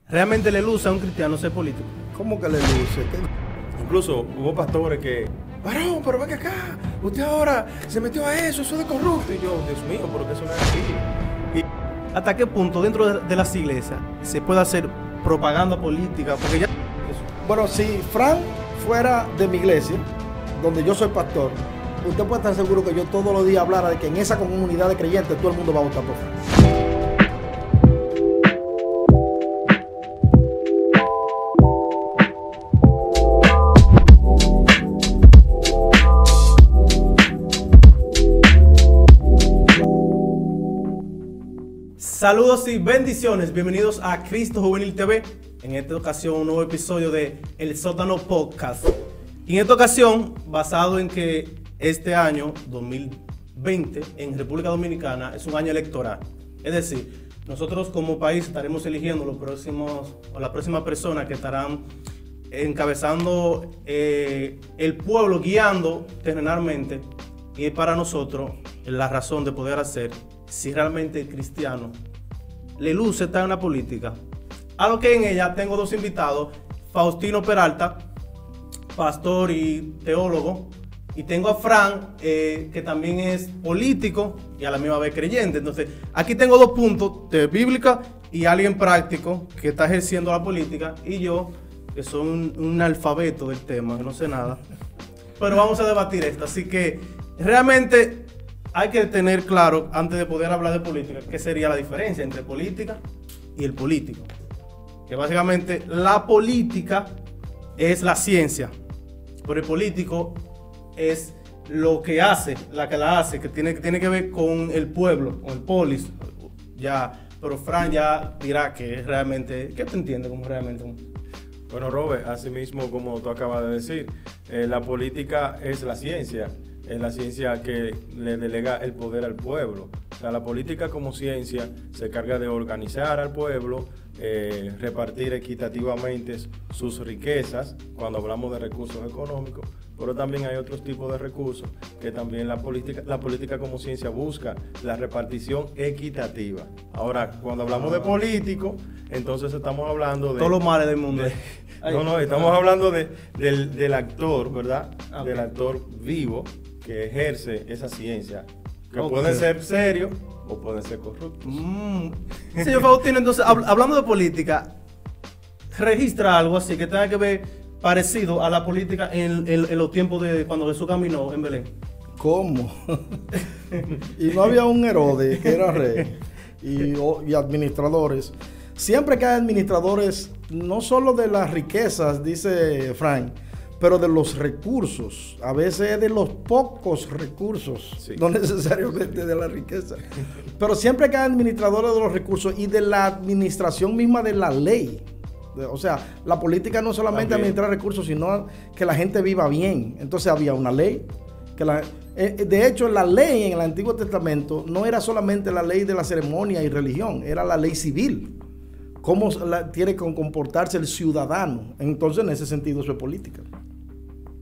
¿realmente le luce a un cristiano ser político? ¿Cómo que le luce? Incluso hubo pastores que, varón, pero venga acá, usted ahora se metió a eso es de corrupto. Y yo, Dios mío, ¿por qué eso no es así? ¿Hasta qué punto dentro de las iglesias se puede hacer propaganda política? Porque ya... Bueno, si Frank fuera de mi iglesia, donde yo soy pastor, usted puede estar seguro que yo todos los días hablara de que en esa comunidad de creyentes todo el mundo va a votar por Frank. Saludos y bendiciones, bienvenidos a Cristo Juvenil TV. En esta ocasión un nuevo episodio de El Sótano Podcast. Y en esta ocasión, basado en que este año 2020 en República Dominicana es un año electoral. Es decir, nosotros como país estaremos eligiendo la próxima persona que estarán encabezando el pueblo, guiando terrenalmente. Y para nosotros la razón de poder hacer si realmente el cristiano le luce estar en la política. A lo que en ella tengo dos invitados, Faustino Peralta, pastor y teólogo, y tengo a Fran, que también es político y a la misma vez creyente. Entonces, aquí tengo dos puntos de bíblica y alguien práctico que está ejerciendo la política, y yo, que soy un analfabeto del tema, que no sé nada. Pero vamos a debatir esto, así que realmente hay que tener claro, antes de poder hablar de política, qué sería la diferencia entre política y el político. Que básicamente la política es la ciencia, pero el político es lo que hace, la hace, que tiene que ver con el pueblo, con el polis. Ya, pero Fran ya dirá que es realmente, ¿qué te entiende como realmente? Bueno, Robert, así mismo como tú acabas de decir, la política es la ciencia que le delega el poder al pueblo. O sea, la política como ciencia se encarga de organizar al pueblo, repartir equitativamente sus riquezas, cuando hablamos de recursos económicos, pero también hay otros tipos de recursos que también la política como ciencia busca la repartición equitativa. Ahora, cuando hablamos de político, entonces estamos hablando de... todos los males del mundo. Estamos hablando del actor, ¿verdad? Okay. Del actor vivo que ejerce esa ciencia, que pueden ser serios o pueden ser corruptos. Señor Faustino, entonces, hablando de política, registra algo así que tenga que ver parecido a la política en los tiempos de cuando Jesús caminó en Belén. ¿Cómo? Y no había un Herodes que era rey y administradores. Siempre que hay administradores, no solo de las riquezas, dice Frank, pero de los recursos, a veces de los pocos recursos, sí. No necesariamente de la riqueza, pero siempre que hay administradores de los recursos y de la administración misma de la ley. O sea, la política no solamente administrar recursos, sino que la gente viva bien. Entonces había una ley, de hecho la ley en el Antiguo Testamento no era solamente la ley de la ceremonia y religión, era la ley civil. Cómo tiene que comportarse el ciudadano. Entonces, en ese sentido, eso es política.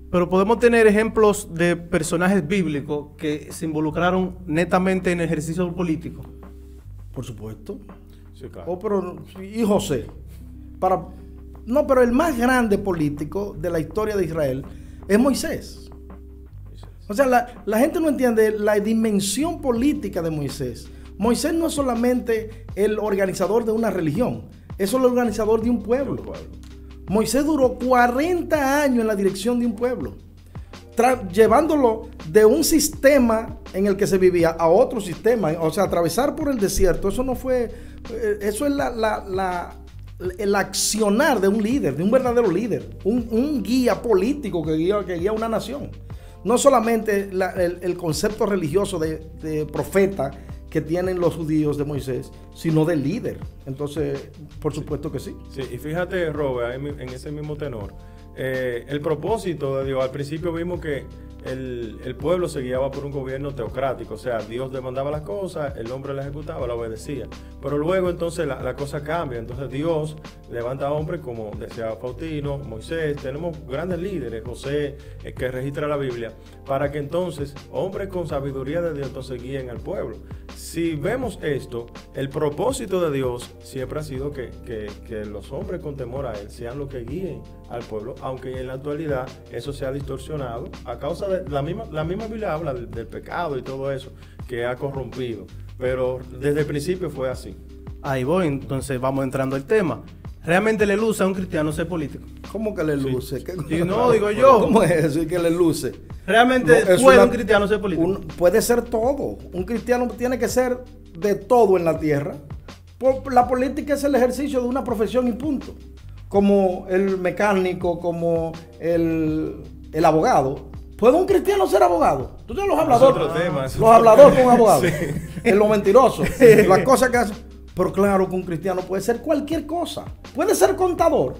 Pero podemos tener ejemplos de personajes bíblicos que se involucraron netamente en el ejercicio político. Por supuesto. Sí, claro. Y José. Pero el más grande político de la historia de Israel es Moisés. O sea, la gente no entiende la dimensión política de Moisés. Moisés no es solamente el organizador de una religión, es el organizador de un pueblo. Moisés duró 40 años en la dirección de un pueblo, llevándolo de un sistema en el que se vivía a otro sistema. O sea, atravesar por el desierto, eso no fue, eso es el accionar de un líder, de un verdadero líder, un guía político que guía una nación. No solamente el concepto religioso de profeta que tienen los judíos de Moisés, sino de líder. Entonces, por supuesto que sí. Sí, y fíjate, Robert, en ese mismo tenor, el propósito de Dios, al principio vimos que el pueblo se guiaba por un gobierno teocrático, o sea, Dios demandaba las cosas, el hombre las ejecutaba, la obedecía. Pero luego entonces la cosa cambia, entonces Dios levanta a hombres como decía Faustino, Moisés, tenemos grandes líderes, José, que registra la Biblia, para que entonces hombres con sabiduría de Dios entonces guíen al pueblo. si vemos esto, el propósito de Dios siempre ha sido que los hombres con temor a Él sean los que guíen al pueblo, aunque en la actualidad eso se ha distorsionado a causa de la misma Biblia habla del pecado y todo eso que ha corrompido, pero desde el principio fue así. Ahí voy, entonces vamos entrando al tema. ¿Realmente le luce a un cristiano ser político? ¿Cómo que le luce? Sí. No, digo yo. ¿Cómo es eso? ¿Y que le luce? ¿Realmente puede un cristiano ser político? Puede ser todo. Un cristiano tiene que ser de todo en la tierra. La política es el ejercicio de una profesión y punto. Como el mecánico, como el abogado. ¿Puede un cristiano ser abogado? ¿Tú sabes los habladores? Los habladores con abogados. Sí. En lo mentiroso. Las cosas que hacen. Pero claro que un cristiano puede ser cualquier cosa. Puede ser contador.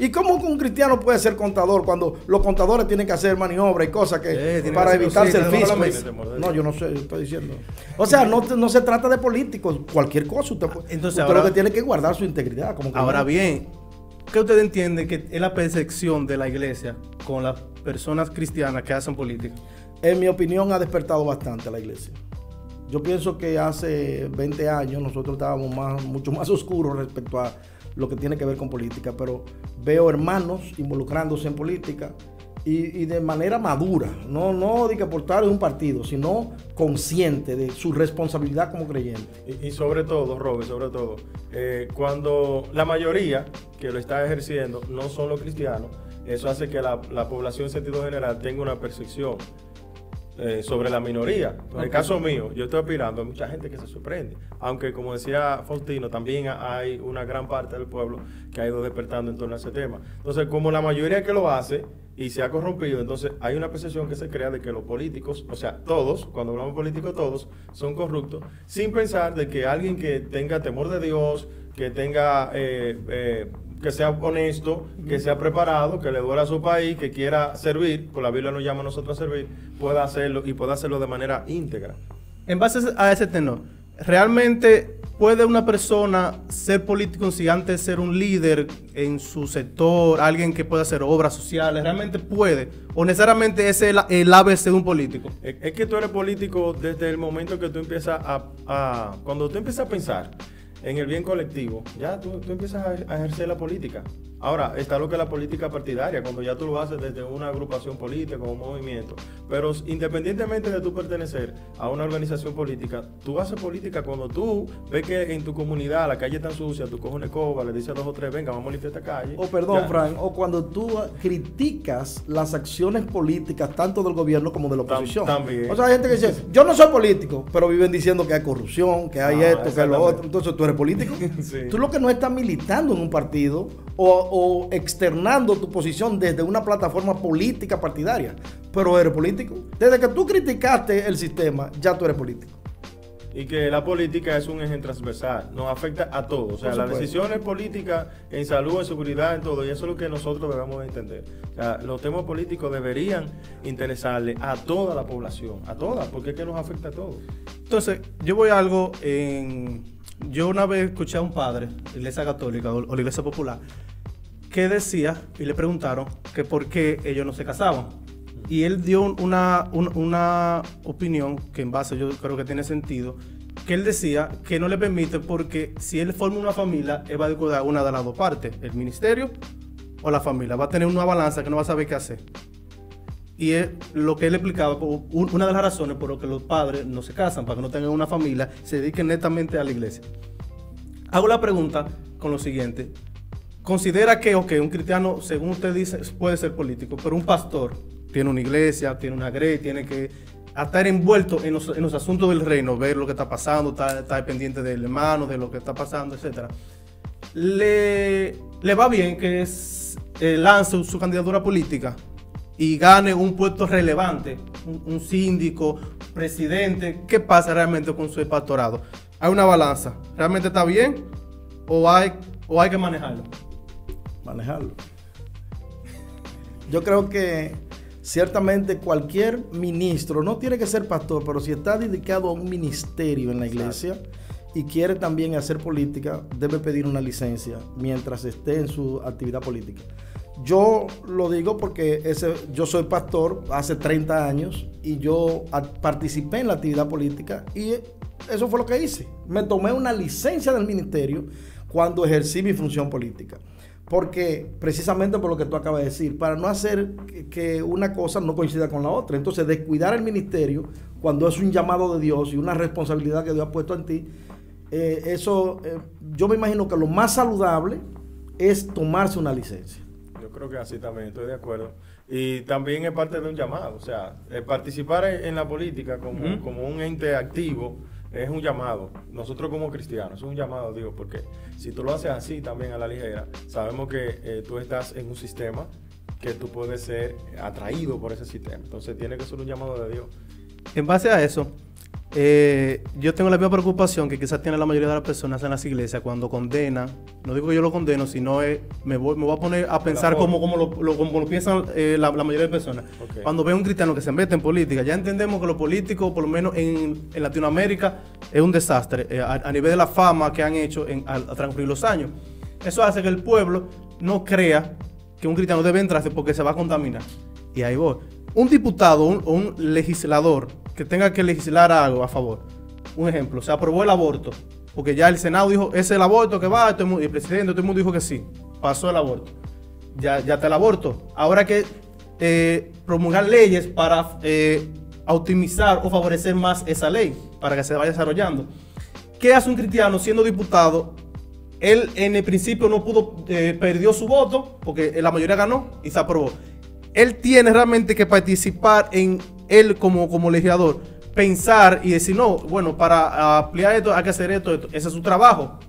¿Y cómo que un cristiano puede ser contador cuando los contadores tienen que hacer maniobras y cosas para evitarse el fisco? No, yo no sé, estoy diciendo. O sea, no se trata de políticos, cualquier cosa. Usted lo que tiene que guardar su integridad. Ahora bien, ¿qué usted entiende que es la percepción de la iglesia con las personas cristianas que hacen política? En mi opinión, ha despertado bastante la iglesia. Yo pienso que hace 20 años nosotros estábamos mucho más oscuros respecto a lo que tiene que ver con política, pero veo hermanos involucrándose en política y de manera madura, no de que aportar en un partido, sino consciente de su responsabilidad como creyente. Y sobre todo, Robert, cuando la mayoría que lo está ejerciendo no son los cristianos, eso hace que la población en sentido general tenga una percepción sobre la minoría. En el caso mío, yo estoy aspirando, hay mucha gente que se sorprende, aunque como decía Faustino, también hay una gran parte del pueblo que ha ido despertando en torno a ese tema. Entonces, como la mayoría que lo hace y se ha corrompido, entonces hay una percepción que se crea de que los políticos, o sea, todos, cuando hablamos políticos, todos son corruptos, sin pensar de que alguien que tenga temor de Dios, que tenga que sea honesto, que sea preparado, que le duela a su país, que quiera servir, por la Biblia nos llama a nosotros a servir, pueda hacerlo y pueda hacerlo de manera íntegra. En base a ese tenor, ¿realmente puede una persona ser político sin antes ser un líder en su sector, alguien que pueda hacer obras sociales? ¿Realmente puede? ¿O necesariamente ese es el ABC de un político? Es que tú eres político desde el momento que tú empiezas cuando tú empiezas a pensar en el bien colectivo, ya tú empiezas a ejercer la política. Ahora, está lo que es la política partidaria, cuando ya tú lo haces desde una agrupación política o un movimiento. Pero independientemente de tú pertenecer a una organización política, tú haces política cuando tú ves que en tu comunidad la calle está sucia, tú coges una escoba, le dices a 2 o 3, venga, vamos a limpiar esta calle. O perdón, Frank, o cuando tú criticas las acciones políticas tanto del gobierno como de la oposición. También. O sea, hay gente que dice, yo no soy político, pero viven diciendo que hay corrupción, que hay esto, que hay lo otro. Entonces, ¿tú eres político? Sí. Tú lo que no estás militando en un partido o externando tu posición desde una plataforma política partidaria, pero eres político. Desde que tú criticaste el sistema, ya tú eres político. Y que la política es un eje transversal, nos afecta a todos. O sea, las decisiones políticas en salud, en seguridad, en todo, y eso es lo que nosotros debemos entender. O sea, los temas políticos deberían interesarle a toda la población, a todas, porque es que nos afecta a todos. Entonces, yo voy a algo Yo una vez escuché a un padre de la Iglesia Católica o la Iglesia Popular que decía, y le preguntaron que por qué ellos no se casaban. Y él dio una opinión que en base yo creo que tiene sentido, que él decía que no le permite porque si él forma una familia, él va a descuidar una de las dos partes, el ministerio o la familia. Va a tener una balanza que no va a saber qué hacer. Y es lo que él explicaba, una de las razones por las que los padres no se casan, para que no tengan una familia, se dediquen netamente a la iglesia. Hago la pregunta con lo siguiente. Considera que un cristiano, según usted dice, puede ser político, pero un pastor tiene una iglesia, tiene una grey, tiene que estar envuelto en los asuntos del reino, ver lo que está pasando, estar pendiente del hermano, de lo que está pasando, etc. Le va bien que lance su candidatura política y gane un puesto relevante, un síndico, presidente. ¿Qué pasa realmente con su pastorado? ¿Hay una balanza? ¿Realmente está bien o hay que manejarlo? Manejarlo. Yo creo que ciertamente cualquier ministro, no tiene que ser pastor, pero si está dedicado a un ministerio en la iglesia y quiere también hacer política, debe pedir una licencia mientras esté en su actividad política. Yo lo digo porque yo soy pastor hace 30 años y yo participé en la actividad política y eso fue lo que hice. Me tomé una licencia del ministerio cuando ejercí mi función política. Porque, precisamente por lo que tú acabas de decir, para no hacer que una cosa no coincida con la otra. Entonces, descuidar el ministerio cuando es un llamado de Dios y una responsabilidad que Dios ha puesto en ti, yo me imagino que lo más saludable es tomarse una licencia. Yo creo que así también, estoy de acuerdo. Y también es parte de un llamado, o sea, participar en la política como un ente activo es un llamado. Nosotros como cristianos, es un llamado, digo, porque si tú lo haces así también a la ligera, sabemos que tú estás en un sistema que tú puedes ser atraído por ese sistema. Entonces tiene que ser un llamado de Dios. En base a eso, yo tengo la misma preocupación que quizás tiene la mayoría de las personas en las iglesias cuando condenan. No digo que yo lo condeno, sino me voy a poner a pensar como lo piensan la mayoría de personas. Okay. Cuando ve a un cristiano que se mete en política, ya entendemos que lo político, por lo menos en Latinoamérica, es un desastre a nivel de la fama que han hecho al transcurrir los años. Eso hace que el pueblo no crea que un cristiano debe entrarse porque se va a contaminar. Y ahí voy. Un diputado o un legislador que tenga que legislar algo a favor. Un ejemplo, se aprobó el aborto, porque ya el Senado dijo, es el aborto que va, y el presidente, todo el mundo dijo que sí, pasó el aborto. Ya está el aborto. Ahora hay que promulgar leyes para optimizar o favorecer más esa ley, para que se vaya desarrollando. ¿Qué hace un cristiano siendo diputado? Él en el principio no pudo, perdió su voto, porque la mayoría ganó y se aprobó. Él tiene realmente que participar en él como legislador, pensar y decir, no, bueno, para ampliar esto hay que hacer esto. Ese es su trabajo.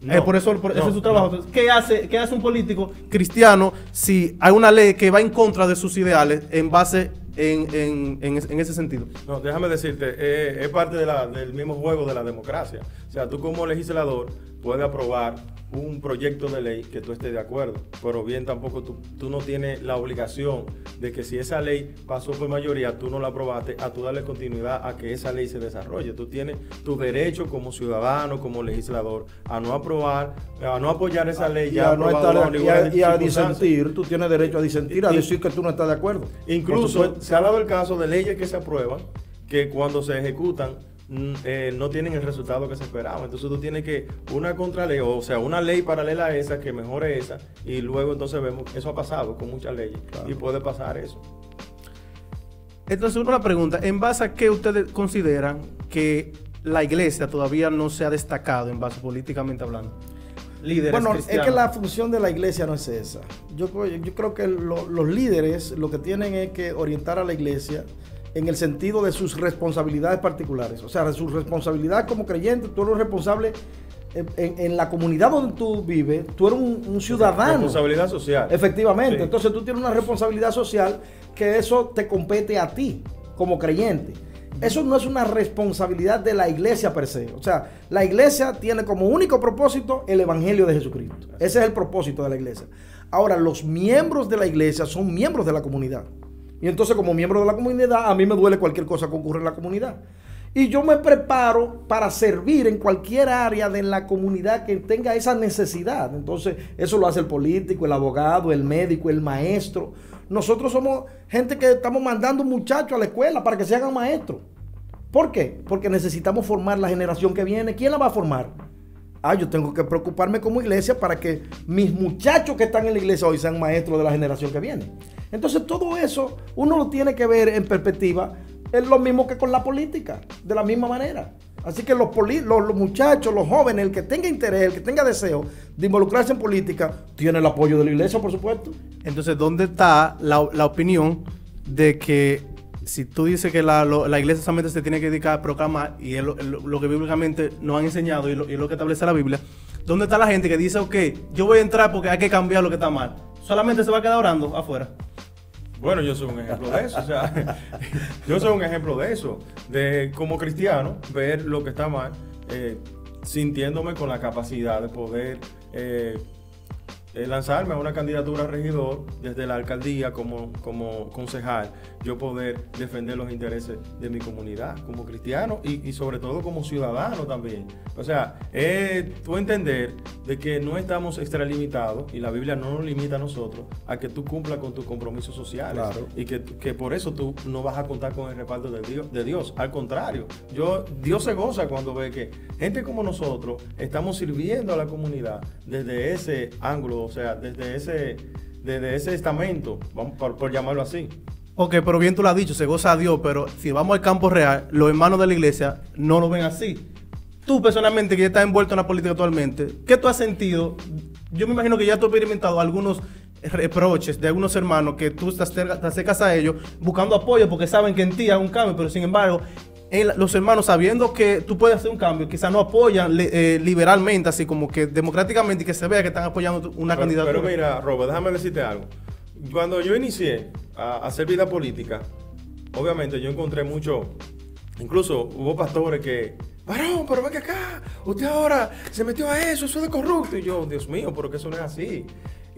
No, ese es su trabajo. Entonces, ¿qué hace un político cristiano si hay una ley que va en contra de sus ideales en base en ese sentido? No, déjame decirte, es parte del mismo juego de la democracia. O sea, tú como legislador puedes aprobar un proyecto de ley que tú estés de acuerdo, pero bien tampoco tú no tienes la obligación de que si esa ley pasó por mayoría, tú no la aprobaste, a tú darle continuidad a que esa ley se desarrolle. Tú tienes tu derecho como ciudadano, como legislador, a no apoyar esa ley ya aprobada y a disentir. Tú tienes derecho a disentir, a decir que tú no estás de acuerdo. Incluso se ha dado el caso de leyes que se aprueban, que cuando se ejecutan no tienen el resultado que se esperaba. Entonces tú tienes que una contraley, o sea, una ley paralela a esa que mejore esa, y luego entonces vemos, eso ha pasado con muchas leyes, claro. Y puede pasar eso. Entonces una pregunta, ¿en base a qué ustedes consideran que la iglesia todavía no se ha destacado en base políticamente hablando? Líderes bueno, cristianos. Es que la función de la iglesia no es esa. Yo creo que los líderes lo que tienen es que orientar a la iglesia en el sentido de sus responsabilidades particulares. O sea, de sus responsabilidades como creyente. Tú eres responsable en la comunidad donde tú vives. Tú eres un ciudadano. Responsabilidad social. Efectivamente. Sí. Entonces tú tienes una responsabilidad social que eso te compete a ti como creyente. Eso no es una responsabilidad de la iglesia per se. O sea, la iglesia tiene como único propósito el evangelio de Jesucristo. Ese es el propósito de la iglesia. Ahora, los miembros de la iglesia son miembros de la comunidad. Y entonces, como miembro de la comunidad, a mí me duele cualquier cosa que ocurra en la comunidad. Y yo me preparo para servir en cualquier área de la comunidad que tenga esa necesidad. Entonces, eso lo hace el político, el abogado, el médico, el maestro. Nosotros somos gente que estamos mandando muchachos a la escuela para que se hagan maestros. ¿Por qué? Porque necesitamos formar la generación que viene. ¿Quién la va a formar? Yo tengo que preocuparme como iglesia para que mis muchachos que están en la iglesia hoy sean maestros de la generación que viene. Entonces todo eso uno lo tiene que ver en perspectiva. Es lo mismo que con la política, de la misma manera. Así que los muchachos, los jóvenes, el que tenga interés, el que tenga deseo de involucrarse en política, tiene el apoyo de la iglesia, por supuesto. Entonces, ¿dónde está la opinión de que si tú dices que la iglesia solamente se tiene que dedicar a proclamar, y es lo que bíblicamente nos han enseñado y es lo que establece la Biblia, ¿dónde está la gente que dice, ok, yo voy a entrar porque hay que cambiar lo que está mal? Solamente se va a quedar orando afuera. Bueno, yo soy un ejemplo de eso. O sea, yo soy un ejemplo de eso. De como cristiano, ver lo que está mal, sintiéndome con la capacidad de poder lanzarme a una candidatura a regidor desde la alcaldía como concejal, yo poder defender los intereses de mi comunidad como cristiano y sobre todo como ciudadano también. O sea, tú entender de que no estamos extralimitados y la Biblia no nos limita a nosotros a que tú cumplas con tus compromisos sociales. Claro. Y que por eso tú no vas a contar con el respaldo de Dios. Al contrario, Dios se goza cuando ve que gente como nosotros estamos sirviendo a la comunidad desde ese ángulo, o sea, desde ese estamento, vamos por llamarlo así. Ok, pero bien tú lo has dicho, se goza a Dios, pero si vamos al campo real, los hermanos de la iglesia no lo ven así. Tú personalmente, que ya estás envuelto en la política actualmente, ¿qué tú has sentido? Yo me imagino que ya tú has experimentado algunos reproches de algunos hermanos que tú te acercas a ellos buscando apoyo porque saben que en ti hay un cambio, pero sin embargo, los hermanos, sabiendo que tú puedes hacer un cambio, quizás no apoyan liberalmente, así como que democráticamente, y que se vea que están apoyando una candidatura. Pero mira, Robert, déjame decirte algo. Cuando yo inicié a hacer vida política, obviamente yo encontré mucho, incluso hubo pastores que, varón, pero venga acá, usted ahora se metió a eso es de corrupto. Y yo, Dios mío, pero que eso no es así.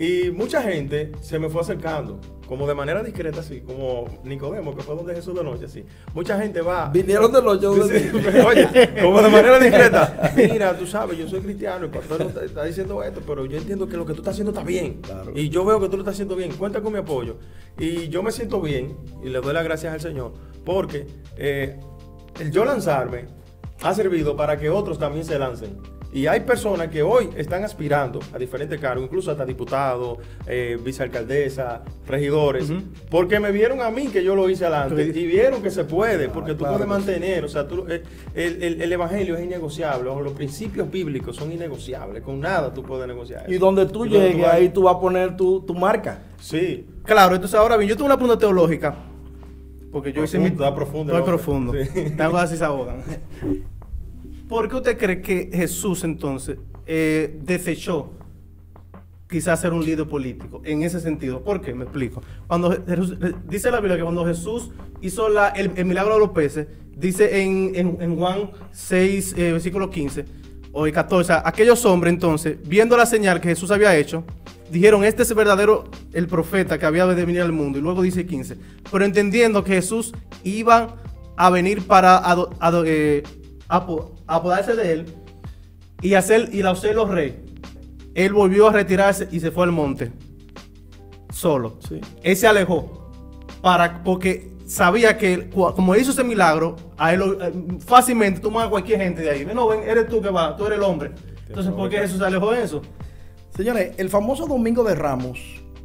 Y mucha gente se me fue acercando, como de manera discreta, así, como Nicodemo, que fue donde Jesús de noche, así. Mucha gente va. Vinieron de los shows sí, oye, como de manera discreta. Mira, tú sabes, yo soy cristiano, el pastor no está diciendo esto, pero yo entiendo que lo que tú estás haciendo está bien. Claro. Y yo veo que tú lo estás haciendo bien. Cuenta con mi apoyo. Y yo me siento bien, y le doy las gracias al Señor, porque el yo lanzarme ha servido para que otros también se lancen. Y hay personas que hoy están aspirando a diferentes cargos, incluso hasta diputados, vicealcaldesa, regidores, porque me vieron a mí que yo lo hice adelante y vieron que se puede, porque tú puedes mantener, o sea, el evangelio es innegociable, los principios bíblicos son innegociables, con nada tú puedes negociar eso. Y donde tú llegues, ahí tú vas a poner tu marca. Sí. Claro, entonces ahora bien, yo tengo una pregunta teológica, porque yo hice mi... Está profundo. Estoy profundo. Sí. Tengo así se ahogan. ¿Por qué usted cree que Jesús entonces desechó quizás ser un líder político en ese sentido? ¿Por qué? Me explico. Cuando dice la Biblia que cuando Jesús hizo el milagro de los peces, dice en Juan 6, versículo 15 o 14, aquellos hombres entonces, viendo la señal que Jesús había hecho, dijeron, este es el verdadero, el profeta que había de venir al mundo. Y luego dice 15, pero entendiendo que Jesús iba a venir para apoderarse de él y hacerlo rey, él volvió a retirarse y se fue al monte solo. Sí. Él se alejó porque sabía que como hizo ese milagro, a él fácilmente toma a cualquier gente de ahí. No, ven, eres tú que va, tú eres el hombre. Entonces, ¿por qué Jesús se alejó de eso? Señores, el famoso Domingo de Ramos,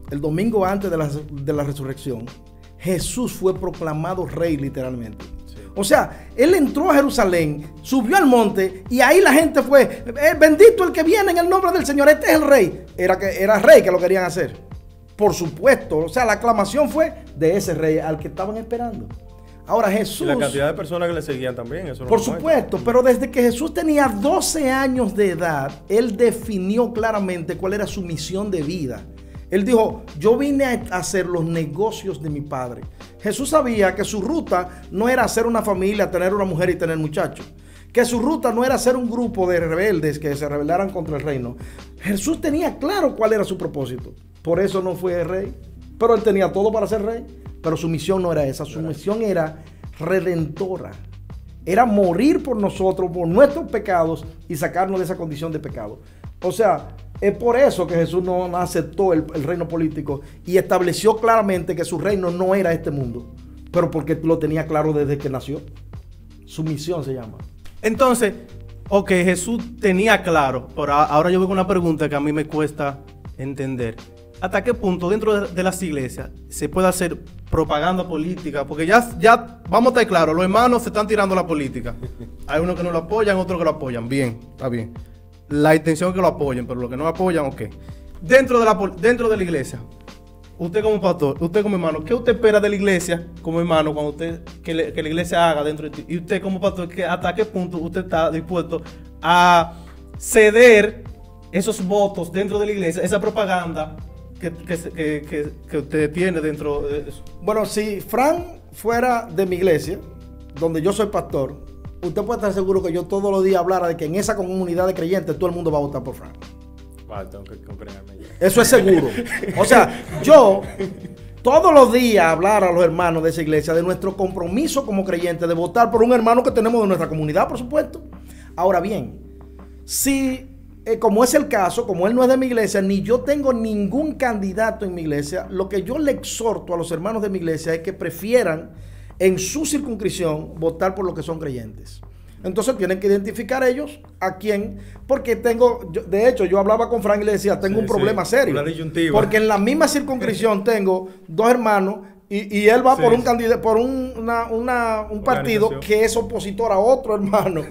el domingo antes de la resurrección, Jesús fue proclamado rey literalmente. O sea, él entró a Jerusalén, subió al monte y ahí la gente fue, bendito el que viene en el nombre del Señor, este es el rey. Era rey que lo querían hacer. Por supuesto, o sea, la aclamación fue de ese rey al que estaban esperando. Ahora Jesús... Y la cantidad de personas que le seguían también, eso no por supuesto, pero desde que Jesús tenía 12 años de edad, él definió claramente cuál era su misión de vida. Él dijo, yo vine a hacer los negocios de mi padre. Jesús sabía que su ruta no era hacer una familia, tener una mujer y tener muchachos. Que su ruta no era ser un grupo de rebeldes que se rebelaran contra el reino. Jesús tenía claro cuál era su propósito. Por eso no fue rey. Pero él tenía todo para ser rey. Pero su misión no era esa. Su misión era redentora. Era morir por nosotros, por nuestros pecados y sacarnos de esa condición de pecado. O sea, es por eso que Jesús no aceptó el reino político y estableció claramente que su reino no era este mundo, pero porque lo tenía claro desde que nació. Su misión se llama. Entonces, ok, Jesús tenía claro, pero ahora yo veo una pregunta que a mí me cuesta entender. ¿Hasta qué punto dentro de las iglesias se puede hacer propaganda política? Porque ya vamos a estar claros, los hermanos se están tirando la política. Hay unos que no lo apoyan, otros que lo apoyan. Bien, está bien. La intención es que lo apoyen, pero los que no lo apoyan, ok. Dentro de la iglesia, usted como pastor, usted como hermano, ¿qué usted espera de la iglesia como hermano cuando que la iglesia haga dentro de ti? Y usted como pastor, ¿hasta qué punto usted está dispuesto a ceder esos votos dentro de la iglesia, esa propaganda que usted tiene dentro de eso? Bueno, si Fran fuera de mi iglesia, donde yo soy pastor, usted puede estar seguro que yo todos los días hablara de que en esa comunidad de creyentes todo el mundo va a votar por Fran. Vale, tengo que comprenderme ya. Eso es seguro. O sea, yo todos los días hablar a los hermanos de esa iglesia de nuestro compromiso como creyentes de votar por un hermano que tenemos de nuestra comunidad, por supuesto. Ahora bien, si como es el caso, como él no es de mi iglesia, ni yo tengo ningún candidato en mi iglesia, lo que yo le exhorto a los hermanos de mi iglesia es que prefieran en su circunscripción votar por los que son creyentes. Entonces tienen que identificar ellos a quién, porque de hecho yo hablaba con Frank y le decía, tengo un problema serio, porque en la misma circunscripción tengo dos hermanos y él va por un candidato, por un partido que es opositor a otro hermano.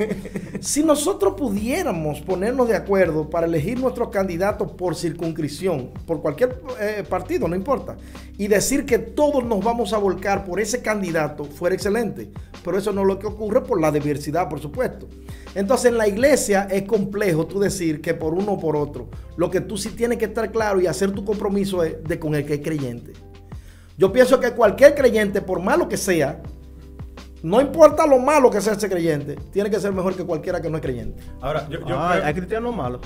Si nosotros pudiéramos ponernos de acuerdo para elegir nuestros candidatos por circunscripción, por cualquier partido, no importa, y decir que todos nos vamos a volcar por ese candidato, fuera excelente. Pero eso no es lo que ocurre por la diversidad, por supuesto. Entonces en la iglesia es complejo tú decir que por uno o por otro. Lo que tú sí tienes que estar claro y hacer tu compromiso es de con el que es creyente. Yo pienso que cualquier creyente, por malo que sea, no importa lo malo que sea ese creyente, tiene que ser mejor que cualquiera que no es creyente. Ahora, yo hay cristianos malos.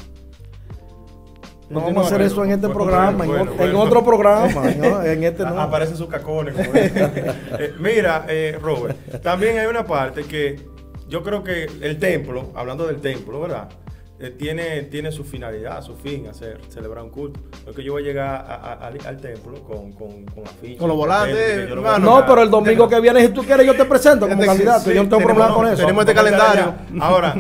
No vamos a hacer eso en este programa, en otro programa, ¿no? En este no. Aparecen sus cacones. Mira, Robert, también hay una parte que yo creo que el templo, hablando del templo, ¿verdad? Tiene su finalidad, su fin, celebrar un culto. No es que yo voy a llegar al templo con afiches. Con los volantes, no, pero el domingo que viene, si tú quieres, yo te presento como candidato. Yo no tengo problema con eso. Tenemos este calendario. Ahora,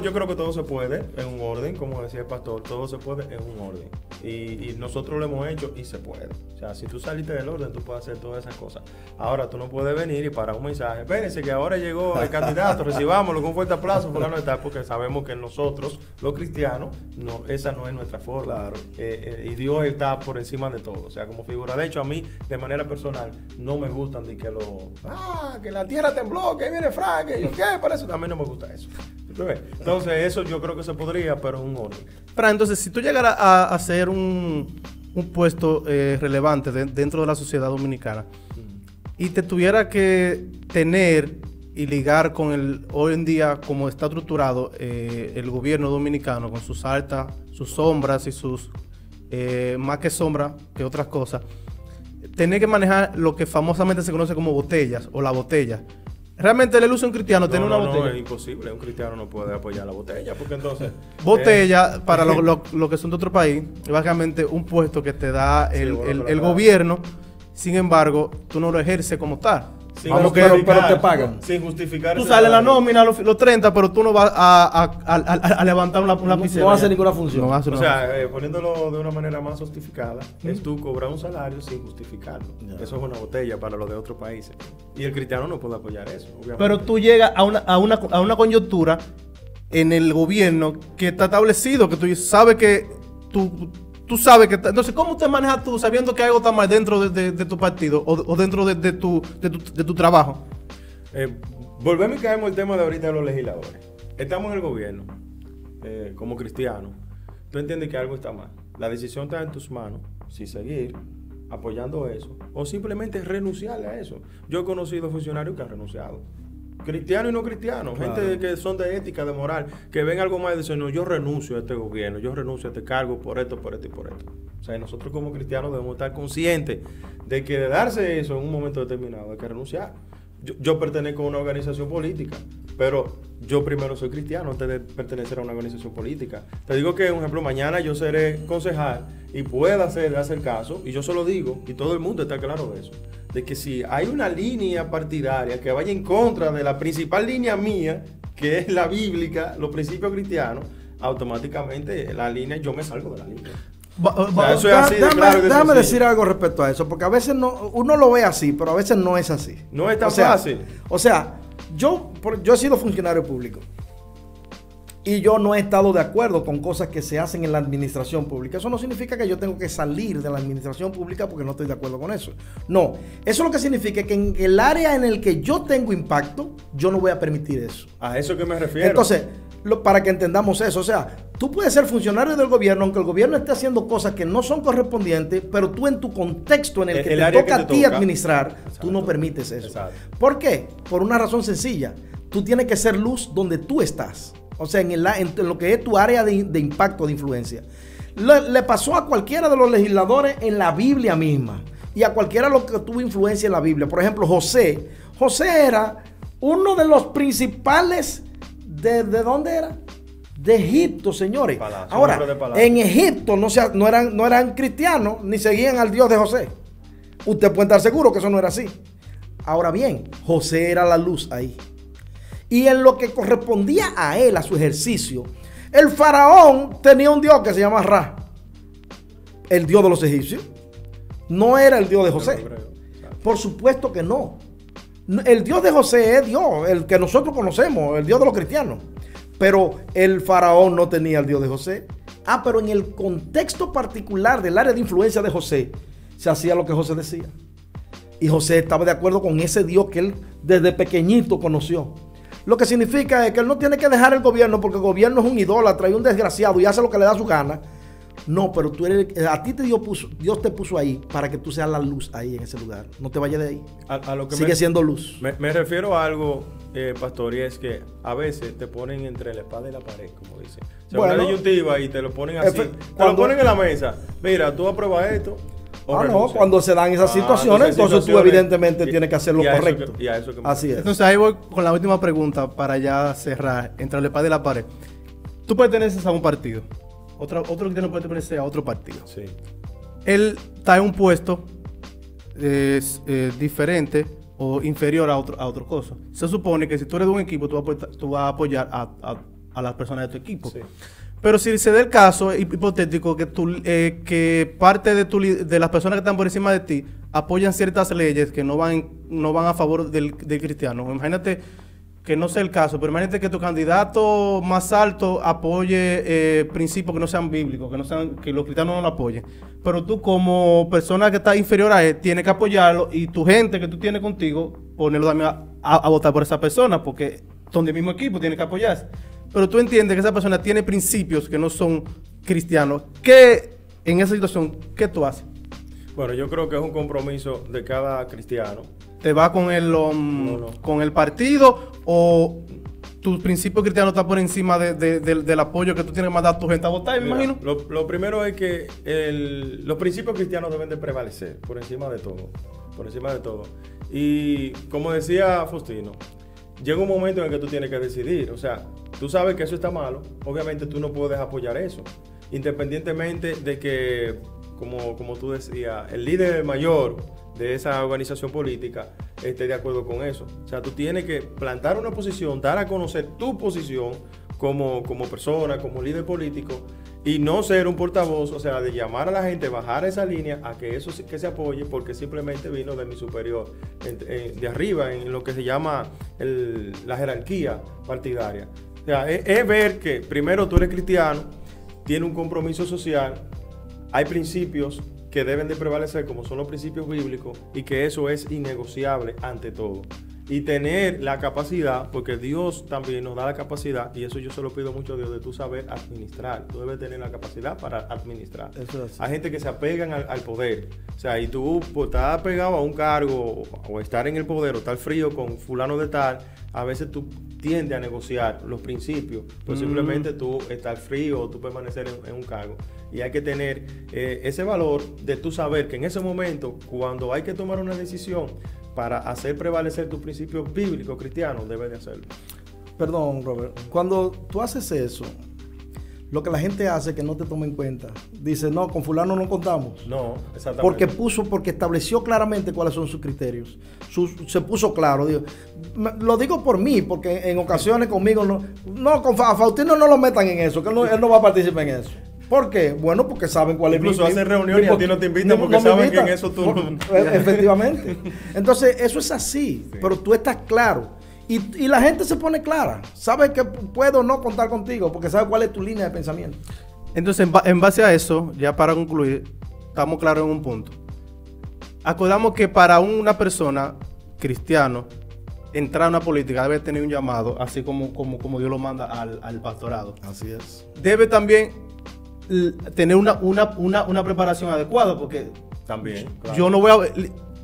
yo creo que todo se puede en un orden, como decía el pastor, todo se puede en un orden. Y nosotros lo hemos hecho y se puede. O sea, si tú saliste del orden, tú puedes hacer todas esas cosas. Ahora, tú no puedes venir y parar un mensaje. Espérense que ahora llegó el candidato, recibámoslo con un fuerte aplauso, porque sabemos que nosotros, los cristianos, esa no es nuestra forma. Claro. Y Dios está por encima de todo, o sea, como figura. De hecho, a mí, de manera personal, no me gustan de que la tierra tembló, que viene Frank, que yo qué, para eso a mí no me gusta eso. Entonces, eso yo creo que se podría, pero en un orden. Frank, entonces, si tú llegaras a hacer un puesto relevante dentro de la sociedad dominicana y te tuviera que tener y ligar con hoy en día, como está estructurado el gobierno dominicano, con sus altas, sus sombras y sus más que sombras que otras cosas, tener que manejar lo que famosamente se conoce como botellas o la botella. Realmente la ilusión cristiano tiene una botella. No, es imposible. Un cristiano no puede apoyar la botella, porque entonces... Botella, para lo que son de otro país, es básicamente un puesto que te da el gobierno. Sin embargo, tú no lo ejerces como tal. Pero te pagan. Sin justificar. Tú sales la nómina los 30, pero tú no vas a levantar una lapicera. No hace ninguna función. Poniéndolo de una manera más justificada, es tú cobrar un salario sin justificarlo. Yeah. Eso es una botella para los de otros países. Y el cristiano no puede apoyar eso, obviamente. Pero tú llegas a una coyuntura en el gobierno que está establecido, que tú sabes que tú sabes que... Entonces, ¿cómo te manejas tú sabiendo que algo está mal dentro de tu partido o dentro de tu trabajo? Volvemos y caemos el tema de ahorita de los legisladores. Estamos en el gobierno, como cristianos. Tú entiendes que algo está mal. La decisión está en tus manos, si seguir apoyando eso o simplemente renunciarle a eso. Yo he conocido funcionarios que han renunciado. Cristianos y no cristianos, claro. Gente que son de ética, de moral, que ven algo más y dicen, no, yo renuncio a este gobierno, yo renuncio a este cargo por esto, por esto y por esto. O sea, nosotros como cristianos debemos estar conscientes de que de darse eso en un momento determinado hay que renunciar. Yo pertenezco a una organización política, pero yo primero soy cristiano antes de pertenecer a una organización política. Te digo que, por ejemplo, mañana yo seré concejal y pueda hacer caso, y yo se lo digo, y todo el mundo está claro de eso, de que si hay una línea partidaria que vaya en contra de la principal línea mía, que es la bíblica, los principios cristianos, automáticamente la línea, yo me salgo de la línea. Eso es así de claro. Déjame decir algo respecto a eso, porque a veces uno lo ve así, pero a veces no es así. No es tan fácil. O sea, yo he sido funcionario público y yo no he estado de acuerdo con cosas que se hacen en la administración pública. Eso no significa que yo tengo que salir de la administración pública porque no estoy de acuerdo con eso. No, eso lo que significa que en el área en el que yo tengo impacto, yo no voy a permitir eso. A eso que me refiero. Entonces, para que entendamos eso, o sea, tú puedes ser funcionario del gobierno, aunque el gobierno esté haciendo cosas que no son correspondientes, pero tú en tu contexto en el que te toca a ti administrar, exacto, tú no permites eso. Exacto. ¿Por qué? Por una razón sencilla. Tú tienes que ser luz donde tú estás. O sea, en lo que es tu área de impacto, de influencia. Le pasó a cualquiera de los legisladores en la Biblia misma. Y a cualquiera de los que tuvo influencia en la Biblia. Por ejemplo, José. José era uno de los principales. ¿De dónde era? De Egipto, señores. Palacio, ahora, de en Egipto no eran cristianos ni seguían al Dios de José. Usted puede estar seguro que eso no era así. Ahora bien, José era la luz ahí. Y en lo que correspondía a él, a su ejercicio, el faraón tenía un Dios que se llama Ra. El Dios de los egipcios. No era el Dios de José. Por supuesto que no. El Dios de José es Dios, el que nosotros conocemos, el Dios de los cristianos. Pero el faraón no tenía el Dios de José. Pero en el contexto particular del área de influencia de José, se hacía lo que José decía. Y José estaba de acuerdo con ese Dios que él desde pequeñito conoció. Lo que significa es que él no tiene que dejar el gobierno porque el gobierno es un idólatra y un desgraciado y hace lo que le da su gana. No, pero a ti Dios te puso ahí para que tú seas la luz ahí en ese lugar. No te vayas de ahí. A lo que sigue siendo luz. Me refiero a algo, pastor, y es que a veces te ponen entre la espada y la pared, como dicen. O sea, una disyuntiva y te lo ponen así. Te lo ponen en la mesa. Mira, tú apruebas esto. No, cuando se dan esas situaciones, entonces tú evidentemente tienes que hacer lo correcto. Así es. Entonces ahí voy con la última pregunta para ya cerrar entre la espada y la pared. Tú perteneces a un partido. Otro cristiano puede pertenecer a otro partido. Sí. Él está en un puesto diferente o inferior a otro cosa. Se supone que si tú eres de un equipo, tú vas a apoyar a las personas de tu equipo. Sí. Pero si se da el caso hipotético que parte de las personas que están por encima de ti apoyan ciertas leyes que no van a favor del cristiano. Imagínate que no sea el caso, pero imagínate que tu candidato más alto apoye principios que no sean bíblicos, que los cristianos no lo apoyen. Pero tú como persona que está inferior a él, tienes que apoyarlo y tu gente que tú tienes contigo, ponerlo también a votar por esa persona, porque son del mismo equipo, tienes que apoyarse. Pero tú entiendes que esa persona tiene principios que no son cristianos. ¿Qué, en esa situación, qué tú haces? Bueno, yo creo que es un compromiso de cada cristiano. ¿Te va con con el partido o tus principios cristianos están por encima del apoyo que tú tienes que mandar a tu gente a votar, me imagino? Lo primero es que los principios cristianos deben de prevalecer por encima de todo. Por encima de todo. Y como decía Faustino, llega un momento en el que tú tienes que decidir. O sea, tú sabes que eso está malo. Obviamente tú no puedes apoyar eso. Independientemente de que, como tú decías, el líder mayor de esa organización política esté de acuerdo con eso. O sea, tú tienes que plantar una posición, dar a conocer tu posición como persona, como líder político, y no ser un portavoz, o sea, de llamar a la gente, bajar esa línea a que eso que se apoye, porque simplemente vino de mi superior, de arriba, en lo que se llama la jerarquía partidaria. O sea, es ver que primero tú eres cristiano, tienes un compromiso social, hay principios que deben de prevalecer, como son los principios bíblicos, y que eso es innegociable ante todo. Y tener la capacidad, porque Dios también nos da la capacidad, y eso yo se lo pido mucho a Dios, de tú saber administrar. Tú debes tener la capacidad para administrar. Eso es así. Hay gente que se apegan al poder. O sea, y tú por estar pegado a un cargo, o estar en el poder, o estar frío con fulano de tal, a veces tú tiendes a negociar los principios, pues simplemente tú estar frío o tú permanecer en un cargo. Y hay que tener ese valor de tú saber que en ese momento, cuando hay que tomar una decisión para hacer prevalecer tus principios bíblicos cristianos, debes de hacerlo. Perdón, Robert. Cuando tú haces eso, lo que la gente hace es que no te toma en cuenta. Dice, no, con fulano no contamos. No, exactamente. Porque estableció claramente cuáles son sus criterios. Se puso claro. Lo digo por mí, porque en ocasiones conmigo con Faustino no lo metan en eso, que él no va a participar en eso. ¿Por qué? Bueno, porque saben cuál es mi... Incluso hacen reuniones y a ti no te invitan porque saben que en eso tú... Efectivamente. Entonces, eso es así, sí. Pero tú estás claro. Y la gente se pone clara. Sabe que puedo o no contar contigo porque sabe cuál es tu línea de pensamiento. Entonces, en base a eso, ya para concluir, estamos claros en un punto. Acordamos que para una persona cristiano entrar a una política debe tener un llamado, así como Dios lo manda al pastorado. Así es. Debe también tener una preparación adecuada, porque también, claro. Yo no voy a...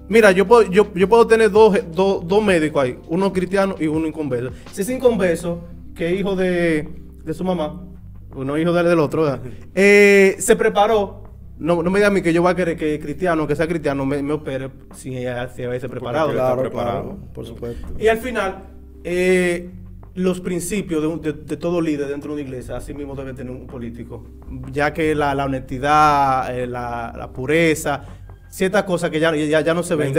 Mira, yo puedo tener dos médicos ahí, uno cristiano y uno inconverso. Si es inconverso, que es hijo de su mamá, uno hijo del otro, ¿verdad? Se preparó. No me diga a mí que yo voy a querer que cristiano, que sea cristiano, me opere sin haberse preparado. Claro, por supuesto. Y al final, los principios de todo líder dentro de una iglesia, así mismo debe tener un político. Ya que la honestidad, la pureza, ciertas cosas que ya no se ven.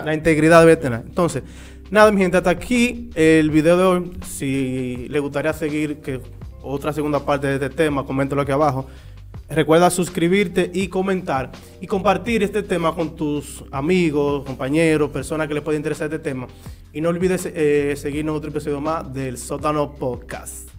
La integridad debe tener. Entonces, nada, mi gente, hasta aquí el video de hoy. Si le gustaría seguir que otra segunda parte de este tema, coméntelo aquí abajo. Recuerda suscribirte y comentar y compartir este tema con tus amigos, compañeros, personas que les pueda interesar este tema. Y no olvides seguirnos en otro episodio más del Sótano Podcast.